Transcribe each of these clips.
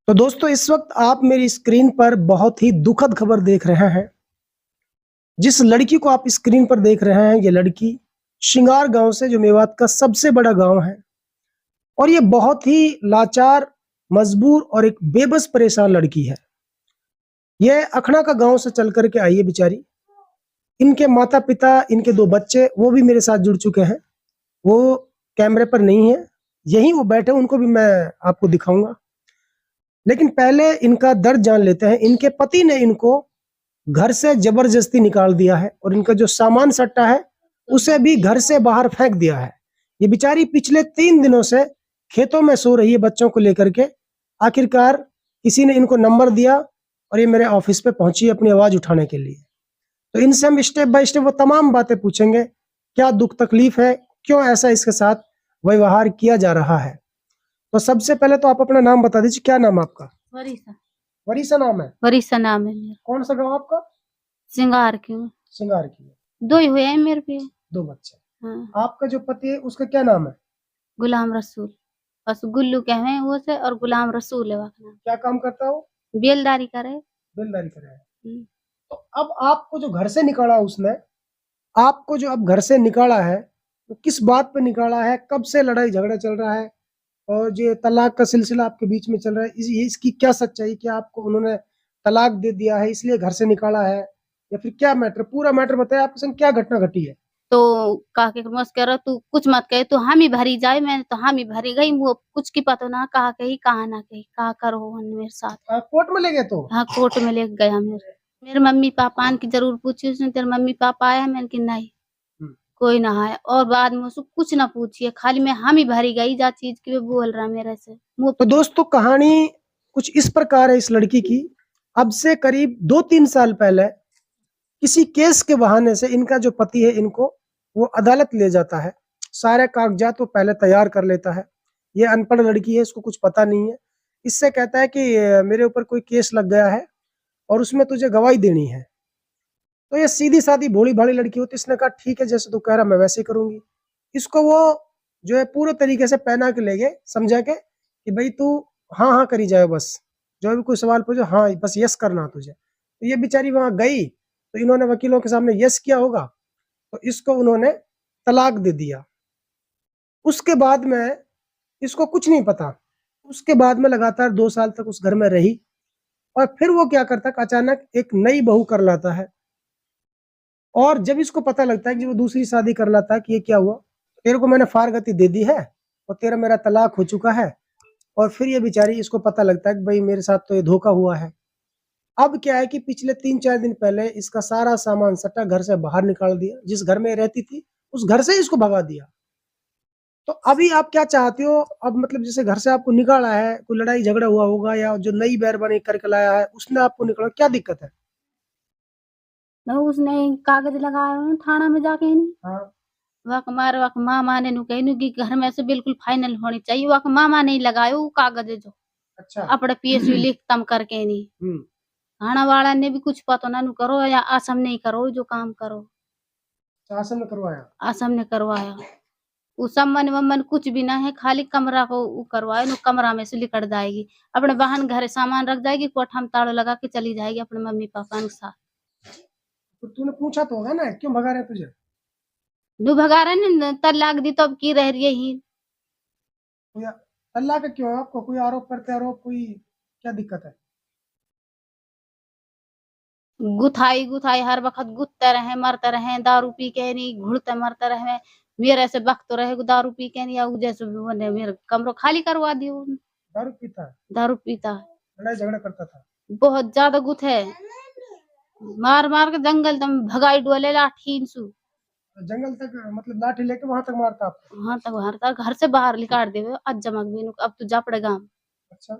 तो दोस्तों इस वक्त आप मेरी स्क्रीन पर बहुत ही दुखद खबर देख रहे हैं। जिस लड़की को आप स्क्रीन पर देख रहे हैं, ये लड़की शिंगार गांव से, जो मेवात का सबसे बड़ा गांव है, और ये बहुत ही लाचार, मजबूर और एक बेबस परेशान लड़की है। ये अखना का गांव से चल करके आई है बेचारी। इनके माता पिता, इनके दो बच्चे, वो भी मेरे साथ जुड़ चुके हैं। वो कैमरे पर नहीं है, यहीं वो बैठे, उनको भी मैं आपको दिखाऊंगा। लेकिन पहले इनका दर्द जान लेते हैं। इनके पति ने इनको घर से जबरदस्ती निकाल दिया है और इनका जो सामान सट्टा है उसे भी घर से बाहर फेंक दिया है। ये बेचारी पिछले 3 दिनों से खेतों में सो रही है बच्चों को लेकर के। आखिरकार किसी ने इनको नंबर दिया और ये मेरे ऑफिस पे पहुंची अपनी आवाज उठाने के लिए। तो इनसे हम स्टेप बाय स्टेप वो तमाम बातें पूछेंगे, क्या दुख तकलीफ है, क्यों ऐसा इसके साथ व्यवहार किया जा रहा है। तो सबसे पहले तो आप अपना नाम बता दीजिए, क्या नाम है आपका? वरीसा वरीसा नाम है। वरीसा नाम है मेरा। कौन सा गांव आपका? सिंगार क्यों? सिंगार की है। दो ही हुए हैं मेरे पे। दो बच्चे। हाँ। आपका जो पति है उसका क्या नाम है? गुलाम रसूल। बस गुल्लू कहे हैं वो से, और गुलाम रसूल है वहाँ। क्या काम करता हो? बेलदारी करे। बेलदारी कर रहा है। हम्म। तो अब आपको जो घर से निकाला उसने, आपको जो अब घर से निकाला है, तो किस बात पे निकाला है? कब से लड़ाई झगड़ा चल रहा है? और जो तलाक का सिलसिला आपके बीच में चल रहा है, इसकी क्या सच्चाई? क्या आपको उन्होंने तलाक दे दिया है इसलिए घर से निकाला है, या फिर क्या मैटर? पूरा मैटर बताए, आपके संग क्या घटना घटी है? तो काके मस्त कह रहा, तू कुछ मत कहे, तो हम ही भरी जाए। मैंने तो हम ही भरी गई, वो कुछ की पता ना, कहा कही कहा ना कही, कहा करो मेरे साथ। कोर्ट में ले गए तो? हाँ, कोर्ट में ले गया मेरे मम्मी पापा की जरूर पूछी उसने, तेरे मम्मी पापा आया? मैंने कि नहीं, कोई ना आया। और बाद में उसको कुछ ना पूछिए, खाली मैं हम ही भरी गई जा चीज की, वो बोल रहा मेरे से। तो दोस्तों कहानी कुछ इस प्रकार है इस लड़की की। अब से करीब 2-3 साल पहले किसी केस के बहाने से इनका जो पति है, इनको वो अदालत ले जाता है। सारे कागजात वो पहले तैयार कर लेता है। ये अनपढ़ लड़की है, इसको कुछ पता नहीं है। इससे कहता है कि मेरे ऊपर कोई केस लग गया है और उसमें तुझे गवाही देनी है। तो ये सीधी सादी भोली भाली लड़की होती। इसने कहा ठीक है, जैसे तू कह रहा मैं वैसे ही करूंगी। इसको वो जो है पूरे तरीके से पहना के ले गए, समझा के कि भाई तू हाँ हाँ करी जाए, बस जो भी कोई सवाल पूछो हाँ बस यस करना तुझे। तो ये बेचारी वहां गई, तो इन्होंने वकीलों के सामने यस किया होगा, तो इसको उन्होंने तलाक दे दिया। उसके बाद में इसको कुछ नहीं पता। उसके बाद में लगातार 2 साल तक उस घर में रही, और फिर वो क्या करता है, अचानक एक नई बहू कर लाता है। और जब इसको पता लगता है कि वो दूसरी शादी कर लाता है, कि ये क्या हुआ, तेरे को मैंने फारगति दे दी है और तेरा मेरा तलाक हो चुका है। और फिर ये बेचारी, इसको पता लगता है कि भाई मेरे साथ तो ये धोखा हुआ है। अब क्या है कि पिछले 3-4 दिन पहले इसका सारा सामान सट्टा घर से बाहर निकाल दिया। जिस घर में रहती थी उस घर से इसको भगा दिया। तो अभी आप क्या चाहते हो? अब मतलब जैसे घर से आपको निकाला है, कोई लड़ाई झगड़ा हुआ होगा, या जो नई बैरबानी करके लाया है उसने आपको निकाला, क्या दिक्कत है? ना उसने कागज लगाया हुआ थाना में जाके नहीं। हाँ। वक मार वक मामा ने नु कहनु कि घर में से बिल्कुल फाइनल होनी चाहिए, वक मामा नहीं लगायो वो कागज जो अच्छा। अपने पीएसयू लिख तम करके नहीं। थाना वाला ने भी कुछ पता ना नु करो, या आसम नहीं करो जो काम करो। शासन ने करवाया? आसम ने करवाया। वो सम्मन वम्मन कुछ भी ना है, खाली कमरा को वो करवाए नु, कमरा में से निकल जाएगी, अपने बहन घर सामान रख जाएगी, कोठा में ताला लगा के चली जाएगी अपने मम्मी पापा के साथ। तो तूने पूछा तो होगा ना, क्यों भगा रहे तुझे? दू भगा रहे ने तलाक दी, तो अब की रह रही ही। कोई अल्लाह का क्यों? आपको कोई आरोप करते, आरोप कोई, क्या दिक्कत है? गुथाई गुथाई हर वक्त गुत्ते रहे, मरते रहे, दारू पी के नहीं, घुड़ते मरते रहे। मेरे से वक्त रहे दारू पी के नहीं, और जैसे मेरे कमरो खाली करवा दियो। दारू पीता है? दारू पीता है, लड़ाई झगड़ा करता था? बहुत ज्यादा गुथ है। मार मार के जंगल तम भगाई डोले लाठी सु। जंगल तक मतलब लाठी लेके वहां तक मारता आपको? हाँ, तक बाहर तक घर से बाहर निकाल देवे, आज जमक भी अब तू जा पड़ेगा। अच्छा।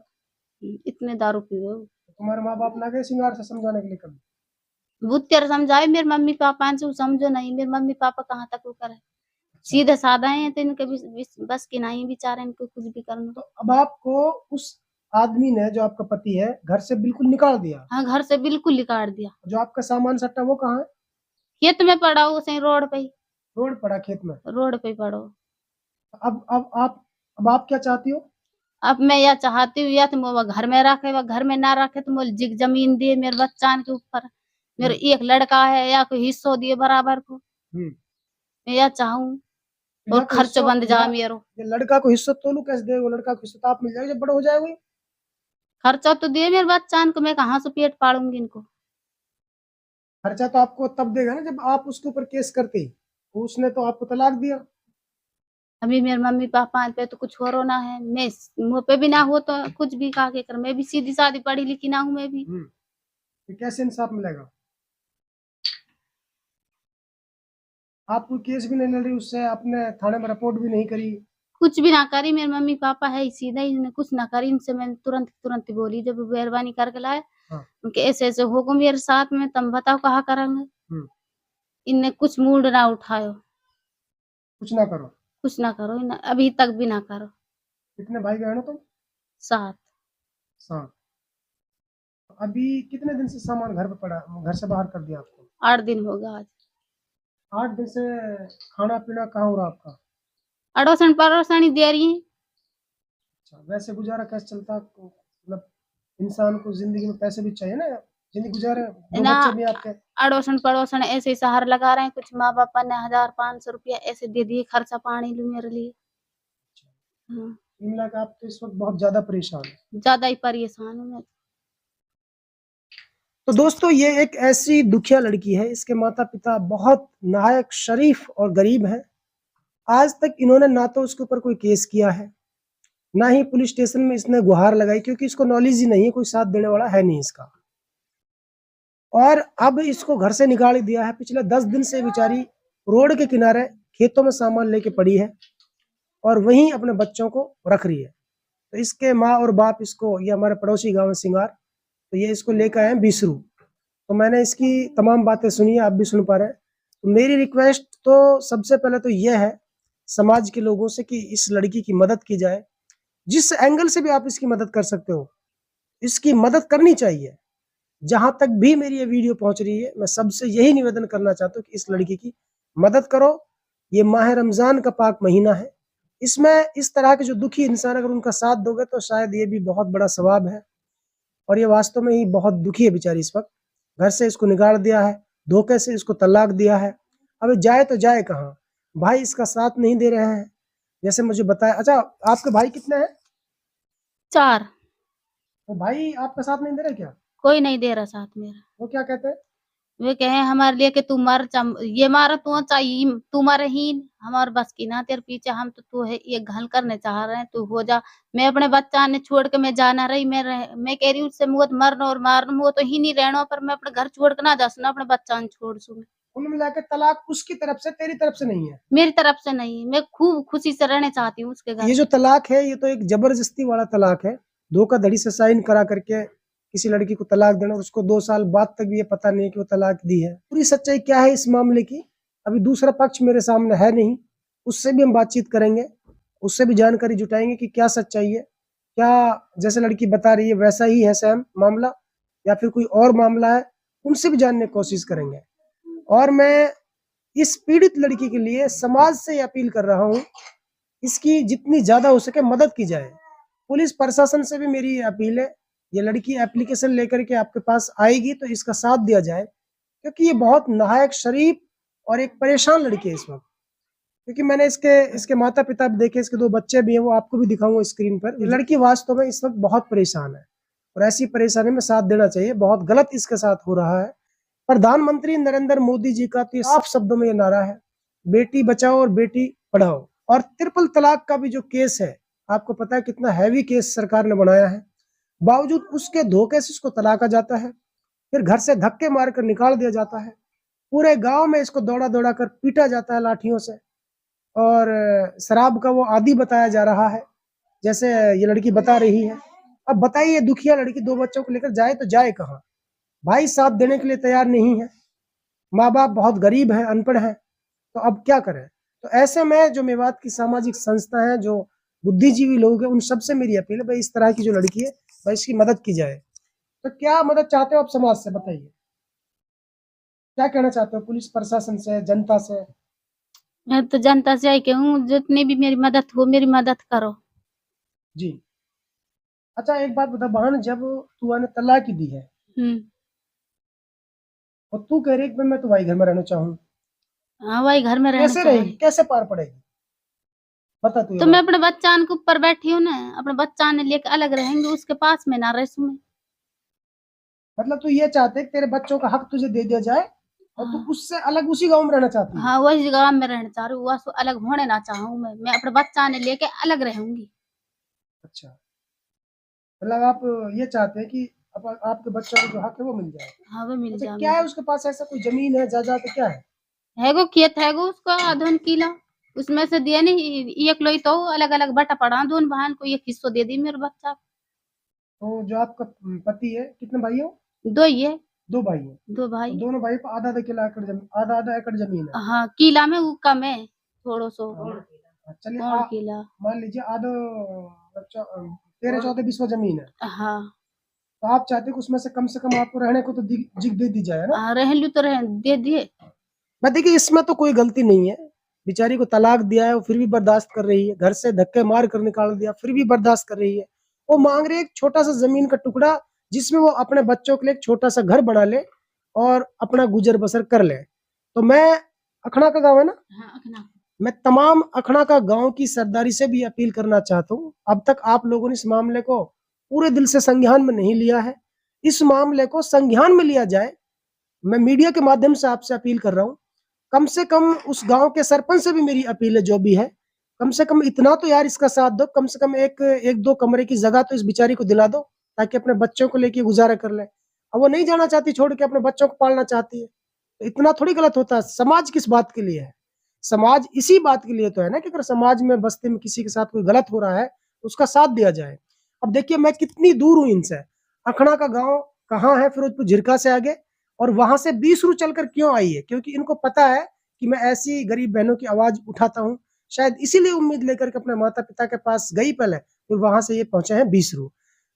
इतने दारू पीवे। तो तुम्हारे माँ बाप ना गए सिंगार से समझाने के लिए कभी? वो तेरे समझाए मेरे मम्मी पापा से, समझो नहीं। मेरे मम्मी पापा कहाँ तक वो करे, अच्छा। सीधे साधा है, तो इनके बस की नहीं बेचारे, इनको कुछ भी करना। तो अब आपको उस आदमी ने, जो आपका पति है, घर से बिल्कुल निकाल दिया? हाँ, घर से बिल्कुल निकाल दिया। जो आपका सामान सट्टा वो कहाँ है? खेत में पड़ा हो, उसे रोड पे ही। रोड पड़ा खेत में? रोड पे पड़ो। अब आप क्या चाहती हो? अब मैं यह चाहती हूँ या तो वो घर में रखे, वो घर में ना रखे तो मुझे जमीन दे मेरे बच्चान के ऊपर। मेरे एक लड़का है या कोई हिस्सो दिए बराबर को। मैं यह चाहूँ और खर्चो बंद जा मेरो। ये लड़का को हिस्सा तोलू कैसे दे? वो लड़का को हिस्सा तो आप मिल जाएगा जब बड़ा हो जाएगा वो। खर्चा तो दे मेरे बच्चान को, मैं कहाँ से पेट पालूंगी इनको। खर्चा तो आपको तब देगा ना जब आप उसके ऊपर केस करते ही। उसने तो आपको तलाक दिया। अभी मेरे मम्मी पापा पे तो कुछ हो रो ना है, मैं मुँह पे भी ना हो तो कुछ भी कहा के कर। मैं भी सीधी सादी पढ़ी लिखी ना हूँ मैं भी। तो कैसे इंसाफ मिलेगा? आप कोई केस भी नहीं लड़ रही उससे, आपने थाने में रिपोर्ट भी नहीं करी। कुछ भी ना करी, मेरे मम्मी पापा है सीधा ही, इन्होंने कुछ ना करी। इनसे मैंने तुरंत बोली जब मेहरबानी करके लाए। उनके ऐसे हो गो मेरे साथ में, तुम बताओ कहाँ करेंगे। इनने कुछ मूड ना उठायो, कुछ ना करो। कुछ ना करो, अभी तक भी ना करो। कितने भाई बहन हो तुम? 7। 7। अभी कितने दिन से सामान घर पे पड़ा, घर से बाहर कर दिया आपको? 8 दिन हो गया आज। 8 दिन से खाना पीना कहाँ हो रहा आपका? अड़ोसन पड़ोसन ही दे रही है। अच्छा, वैसे गुजारा कैसे चलता है आपको? मतलब इंसान को जिंदगी में पैसे भी चाहिए ना, जिंदगी गुजारे। 2 ना बच्चे भी आपके। अड़ोसन पड़ोसन ऐसे ही सहारा लगा रहे हैं। कुछ माँ बापा ने 1000-500 रुपया ऐसे दे दिए खर्चा पानी लू मेरे लिए। हाँ, मिला के आप तो इस वक्त बहुत ज्यादा परेशान है। ज्यादा ही परेशान हूँ मैं। तो दोस्तों, ये एक ऐसी दुखिया लड़की है। इसके माता पिता बहुत नाहक शरीफ और गरीब हैं। आज तक इन्होंने ना तो उसके ऊपर कोई केस किया है, ना ही पुलिस स्टेशन में इसने गुहार लगाई, क्योंकि इसको नॉलेज ही नहीं है, कोई साथ देने वाला है नहीं इसका। और अब इसको घर से निकाल दिया है। पिछले 10 दिन से बेचारी रोड के किनारे खेतों में सामान लेके पड़ी है और वहीं अपने बच्चों को रख रही है। तो इसके माँ और बाप इसको, ये हमारे पड़ोसी गांव है सिंगार, तो ये इसको लेकर आए हैं बीसरू। तो मैंने इसकी तमाम बातें सुनी है, आप भी सुन पा रहे हैं। तो मेरी रिक्वेस्ट तो सबसे पहले तो यह है समाज के लोगों से कि इस लड़की की मदद की जाए। जिस एंगल से भी आप इसकी मदद कर सकते हो, इसकी मदद करनी चाहिए। जहां तक भी मेरी ये वीडियो पहुंच रही है, मैं सबसे यही निवेदन करना चाहता हूँ कि इस लड़की की मदद करो। ये माह रमजान का पाक महीना है। इसमें इस तरह के जो दुखी इंसान, अगर उनका साथ दोगे तो शायद ये भी बहुत बड़ा सवाब है। और ये वास्तव में ही बहुत दुखी है बेचारी इस वक्त। घर से इसको निकाल दिया है, धोखे से इसको तलाक दिया है। अब जाए तो जाए कहाँ? भाई इसका साथ नहीं दे रहे हैं जैसे मुझे बताया। अच्छा, आपके भाई कितने हैं? 4। तो भाई आपका साथ नहीं दे रहे क्या? कोई नहीं दे रहा साथ मेरा। वो क्या कहते हैं? वे कहे हमारे लिए कि तू मर, ये मारा तू चाहिए, तू मरहीन हमारे बस की ना तेरे पीछे। हम तो तू है ये घल करने चाह रहे हैं, तू हो जा। मैं अपने बच्चा ने छोड़ के मैं जाना रही, मैं कह रही हूँ उससे मुझे मरना और मारना, वो तो ही नहीं रहना, पर मैं अपने घर छोड़ के ना जा सुना, अपने बच्चा ने छोड़ सू। कुल मिला के तलाक उसकी तरफ से, तेरी तरफ से नहीं है। मेरी तरफ से नहीं, मैं खूब खुशी से रहना चाहती हूँ उसके घर। ये जो तलाक है, ये तो एक जबरदस्ती वाला तलाक है। धोखाधड़ी से साइन करा करके किसी लड़की को तलाक देना, और उसको 2 साल बाद तक भी ये पता नहीं कि वो तलाक दी है। पूरी सच्चाई क्या है इस मामले की, अभी दूसरा पक्ष मेरे सामने है नहीं। उससे भी हम बातचीत करेंगे, उससे भी जानकारी जुटाएंगे कि क्या सच्चाई है। क्या जैसे लड़की बता रही है वैसा ही है सेम मामला, या फिर कोई और मामला है, उनसे भी जानने की कोशिश करेंगे। और मैं इस पीड़ित लड़की के लिए समाज से अपील कर रहा हूँ, इसकी जितनी ज्यादा हो सके मदद की जाए। पुलिस प्रशासन से भी मेरी अपील है, ये लड़की एप्लीकेशन लेकर के आपके पास आएगी तो इसका साथ दिया जाए, क्योंकि ये बहुत नाहक शरीफ और एक परेशान लड़की है इस वक्त। क्योंकि मैंने इसके माता पिता भी देखे, इसके 2 बच्चे भी हैं, वो आपको भी दिखाऊंगा स्क्रीन पर। ये लड़की वास्तव में इस वक्त बहुत परेशान है और ऐसी परेशानी में साथ देना चाहिए। बहुत गलत इसके साथ हो रहा है। प्रधानमंत्री नरेंद्र मोदी जी का तो साफ शब्दों में ये नारा है, बेटी बचाओ और बेटी पढ़ाओ। और ट्रिपल तलाक का भी जो केस है, आपको पता है कितना हैवी केस सरकार ने बनाया है, बावजूद उसके धोखे से इसको तलाका जाता है, फिर घर से धक्के मारकर निकाल दिया जाता है। पूरे गांव में इसको दौड़ा दौड़ा कर पीटा जाता है लाठियों से, और शराब का वो आदी बताया जा रहा है, जैसे ये लड़की बता रही है। अब बताइए, दुखिया लड़की 2 बच्चों को लेकर जाए तो जाए कहाँ? भाई साथ देने के लिए तैयार नहीं है, माँ बाप बहुत गरीब हैं, अनपढ़ हैं, तो अब क्या करें? तो ऐसे में जो मेवात की सामाजिक संस्था है, जो बुद्धिजीवी लोग हैं, उन सबसे मेरी अपील है भाई इस तरह की जो लड़की है भाई इसकी मदद की जाए। तो क्या मदद चाहते हो आप समाज से, बताइए क्या कहना चाहते हो? पुलिस प्रशासन से, जनता से? मैं तो जनता से ही कहूँ जितनी भी मेरी मदद हो, मेरी मदद करो जी, अच्छा एक बात बता बहन, जब तू ने तलाक की दी है और तू कह रही है कि मैं तो भाई घर में रहना चाहूँ, हाँ वही घर में रहना कैसे चाह रहेगी, रही। कैसे पार पड़ेगी, बता तू ये तो मैं बात। अपने बच्चान के ऊपर बैठी हूँ ना, अपने बच्चान लेके अलग रहेंगे, उसके पास में ना रह मैं। मतलब तू ये चाहते है कि तेरे बच्चों का हक तुझे दे दिया जाए और तू हाँ उससे अलग उसी गांव में रहना चाहती है। हाँ वही गाँव में रहना चाह रही हूँ, वह अलग होने ना चाहूँ मैं अपने बच्चा ने लेके अलग रहूंगी। अच्छा, मतलब आप ये चाहते हैं कि आपके बच्चों को जो हक है वो मिल जाए। हाँ वो मिल अच्छा जाए क्या है मुझे। उसके पास, ऐसा कोई जमीन है, जायदाद है, क्या है? है गो खेत है गो उसका आधोन किला, उसमें से दिया नहीं एक लोई तो अलग अलग बटा पड़ा दोनों बहन को एक हिस्सों दे दी मेरे बच्चा को। तो जो आपका पति है, कितने भाई हो? दो ही है। दो भाई हैं। दो तो भाई। दोनों भाई को आधा आधा किला एकड़ जमीन, आधा आधा एकड़ जमीन है। हाँ किला में वो कम है थोड़ो सो। चलिए कौन किला। मान लीजिए आधो 13 14 20 जमीन है। हाँ तो आप चाहते हैं कि उसमें से कम आपको रहने को तो दे दी जाए, है ना? रह लू तो रह दे दिए। मैं देखिए इसमें तो कोई गलती नहीं है, बेचारी को तलाक दिया है वो फिर भी बर्दाश्त कर रही है, घर से धक्के मार कर निकाल दिया फिर भी बर्दाश्त कर रही है। वो मांग रही है एक छोटा सा जमीन का टुकड़ा जिसमें वो अपने बच्चों के लिए एक छोटा सा घर बना ले और अपना गुजर बसर कर ले। तो मैं, अखना का गाँव है ना, हाँ अखना। मैं तमाम अखना का गांव की सरदारी से भी अपील करना चाहता हूँ, अब तक आप लोगों ने इस मामले को पूरे दिल से संज्ञान में नहीं लिया है, इस मामले को संज्ञान में लिया जाए। मैं मीडिया के माध्यम से आपसे अपील कर रहा हूँ, कम से कम उस गांव के सरपंच से भी मेरी अपील है, जो भी है, कम से कम इतना तो यार इसका साथ दो, कम से कम एक दो कमरे की जगह तो इस बिचारी को दिला दो ताकि अपने बच्चों को लेके गुजारा कर ले। अब वो नहीं जाना चाहती छोड़ के, अपने बच्चों को पालना चाहती है, तो इतना थोड़ी गलत होता है। समाज किस बात के लिए है? समाज इसी बात के लिए तो है ना कि अगर समाज में बस्ती में किसी के साथ कोई गलत हो रहा है तो उसका साथ दिया जाए। अब देखिए मैं कितनी दूर हूँ इनसे, अखड़ा का गांव कहाँ है फिरोजपुर झिरका से आगे, और वहां से 20 रू चलकर क्यों आई है, क्योंकि इनको पता है कि मैं ऐसी गरीब बहनों की आवाज उठाता हूँ, शायद इसीलिए उम्मीद लेकर के अपने माता पिता के पास गई पहले, फिर वहां से ये पहुंचे हैं 20 रू।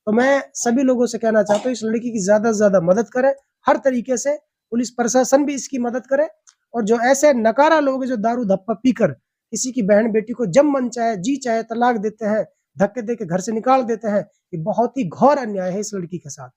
तो मैं सभी लोगों से कहना चाहता हूँ इस लड़की की ज्यादा से ज्यादा मदद करें, हर तरीके से पुलिस प्रशासन भी इसकी मदद करे, और जो ऐसे नकारा लोग जो दारू धप्पा पीकर किसी की बहन बेटी को जब मन चाहे जी चाहे तलाक देते हैं, धक्के दे के घर से निकाल देते हैं, ये बहुत ही घोर अन्याय है इस लड़की के साथ।